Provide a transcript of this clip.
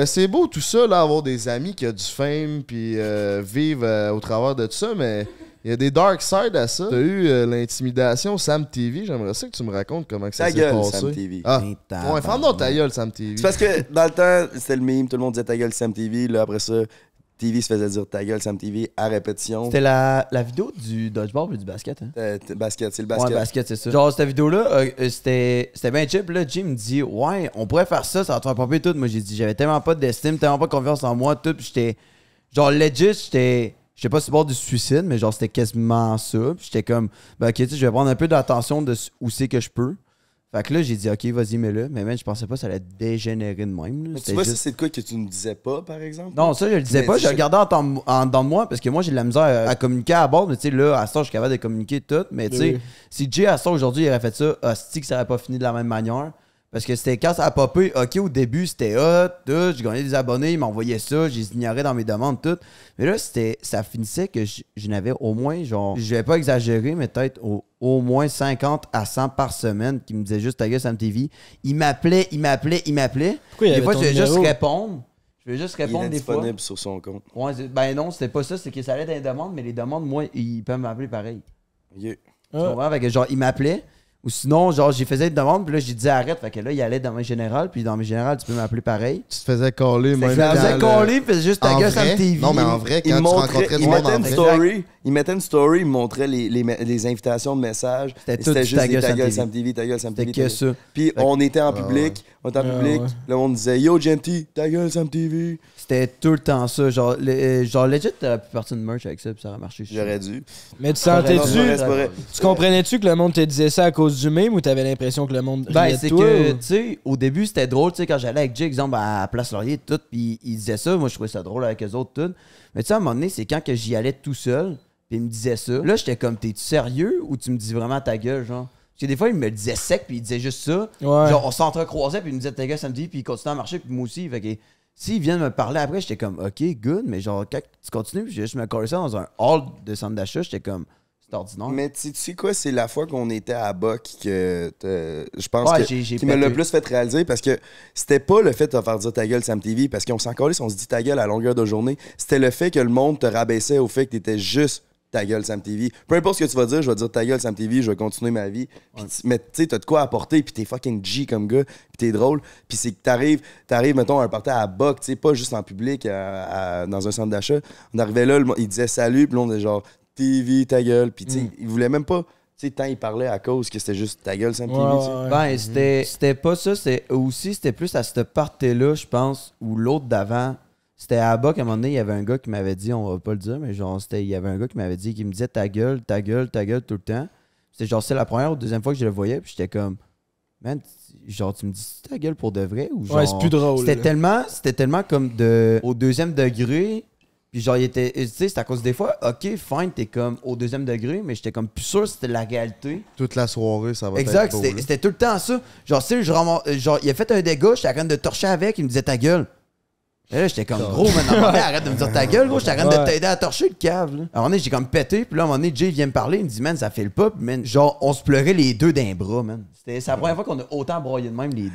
C'est beau tout ça, là, avoir des amis qui ont du fame, puis vivre au travers de tout ça, mais il y a des dark sides à ça. T'as eu l'intimidation Sam TV, j'aimerais ça que tu me racontes comment que ça Ta s'est gueule, passé. Sam TV. Ah, ouais, ferme donc ta gueule, Sam TV. C'est parce que dans le temps, c'était le meme, tout le monde disait ta gueule, Sam TV. Là, après ça, TV se faisait dire ta gueule, Sam TV à répétition. C'était la vidéo du dodgeball ou du basket, hein? Basket, c'est le basket. Ouais, basket, c'est ça. Genre, cette vidéo-là, c'était bien cheap. Là, Jim me dit, ouais, on pourrait faire ça va te faire popper tout. Moi, j'ai dit, j'avais tellement pas d'estime, tellement pas de confiance en moi, tout. Puis j'étais, genre, legit, j'étais pas sur le bord du suicide, mais genre, c'était quasiment ça. Puis j'étais comme, ben, ok, tu sais, je vais prendre un peu d'attention de où c'est que je peux. Fait que là, j'ai dit, ok, vas-y, mets-le. Mais même, je pensais pas que ça allait dégénérer de même. Là. Mais tu vois, juste... c'est de quoi que tu ne disais pas, par exemple? Non, ça, je le disais pas. Je le gardais en dedans de moi parce que moi, j'ai de la misère à communiquer à bord. Mais tu sais, là, à ça, je suis capable de communiquer tout. Mais tu sais, si Jay, à ça, aujourd'hui, il aurait fait ça, hostie, que ça n'aurait pas fini de la même manière. Parce que c'était quand ça a popé, ok, au début, c'était hot, tout, j'ai gagné des abonnés, ils m'envoyaient ça, je les ignorais dans mes demandes, tout. Mais là, ça finissait que je n'avais au moins, genre, je vais pas exagérer, mais peut-être au moins 50 à 100 par semaine qui me disaient juste ta gueule Sam TV. Ils m'appelaient. Pourquoi des fois, je vais juste répondre. Je vais juste répondre il est des fois. disponible sur son compte. Ouais, ben non, c'était pas ça, c'est que ça allait dans les demandes, mais les demandes, moi, ils peuvent m'appeler pareil. Yeah. Tu comprends? Fait que genre, ils m'appelaient. Ou sinon, genre, j'ai faisais une demande, puis là, j'ai dit arrête. Fait que là, il allait dans mes générales, puis dans mes générales, tu peux m'appeler pareil. Tu te faisais coller, même. Je me faisais coller, puis juste ta gueule Sam TV. Non, mais en vrai, quand tu rencontrais du monde en vrai. Il mettait une story, il montrait les invitations de messages. C'était juste ta gueule Sam TV, ta gueule Sam TV. C'était que ça. Puis on était en public, le monde disait Yo, Genty, ta gueule Sam TV. C'était tout le temps ça. Genre legit, t'aurais pu partir de merch avec ça, puis ça aurait marché. J'aurais dû. Mais tu tu comprenais-tu que le monde te disait ça à cause du meme ou t'avais l'impression que le monde riait c'est de toi, que, ou... tu sais, au début, c'était drôle, tu sais, quand j'allais avec Jay, exemple, à Place Laurier, tout, puis il disait ça, moi, je trouvais ça drôle avec eux autres, tout. Mais tu sais, à un moment donné, c'est quand que j'y allais tout seul, puis il me disait ça. Là, j'étais comme, t'es-tu sérieux ou tu me dis vraiment ta gueule, genre? Parce que des fois, il me le disait sec, puis il disait juste ça. Ouais. Genre, on s'entrecroisait, puis il me disait ta gueule samedi, puis il continuait à marcher, puis moi aussi. Fait que s'il vient de me parler après, j'étais comme, ok, good, mais genre, quand tu continues, puis je me collais ça dans un hall de centre d'achat, j'étais comme, c'est ordinaire. Mais tu sais quoi, c'est la fois qu'on était à Boc que je pense qui me l'a le plus fait réaliser parce que c'était pas le fait de te faire dire ta gueule Sam TV parce qu'on s'en calait si on se dit ta gueule à longueur de journée. C'était le fait que le monde te rabaissait au fait que t'étais juste ta gueule Sam TV. Peu importe ce que tu vas dire, je vais dire ta gueule Sam TV, je vais continuer ma vie. Ouais. Mais tu sais, t'as de quoi apporter, puis t'es fucking G comme gars, puis t'es drôle. Puis c'est que t'arrives, mettons, à un party à Boc, tu sais, pas juste en public, dans un centre d'achat. On arrivait là, il disait salut, puis là, on était genre TV, ta gueule. Puis tu sais, il voulait même pas. Tu sais, tant il parlait à cause que c'était juste ta gueule Sam TV. Ben, c'était pas ça. C'était plus à cette partie-là, je pense, où l'autre d'avant. C'était à Boc, à un moment donné, il y avait un gars qui m'avait dit, on va pas le dire, mais genre, il y avait un gars qui m'avait dit, qui me disait ta gueule tout le temps. C'était genre, c'est la première ou deuxième fois que je le voyais, puis j'étais comme, man, genre, tu me dis ta gueule pour de vrai ou genre. Ouais, c'est plus drôle. C'était tellement comme au deuxième degré, puis genre, il était, tu sais, c'est à cause des fois, ok, fine, t'es comme au deuxième degré, mais j'étais comme plus sûr que c'était la réalité. Toute la soirée, ça va exact, être beau. Exact, c'était tout le temps ça. Genre, tu sais, genre, il a fait un dégât, j'étais en train de torcher avec, il me disait ta gueule. Et là, j'étais comme, gros, maintenant, arrête de me dire ta gueule, gros, j'étais en train de t'aider à torcher le cave. Là. À un moment donné, j'ai comme pété, puis là, à un moment donné, Jay vient me parler, il me dit, man, ça fait le pas, man. Genre, on se pleurait les deux d'un bras, man. C'est la première fois qu'on a autant broyé de même les deux.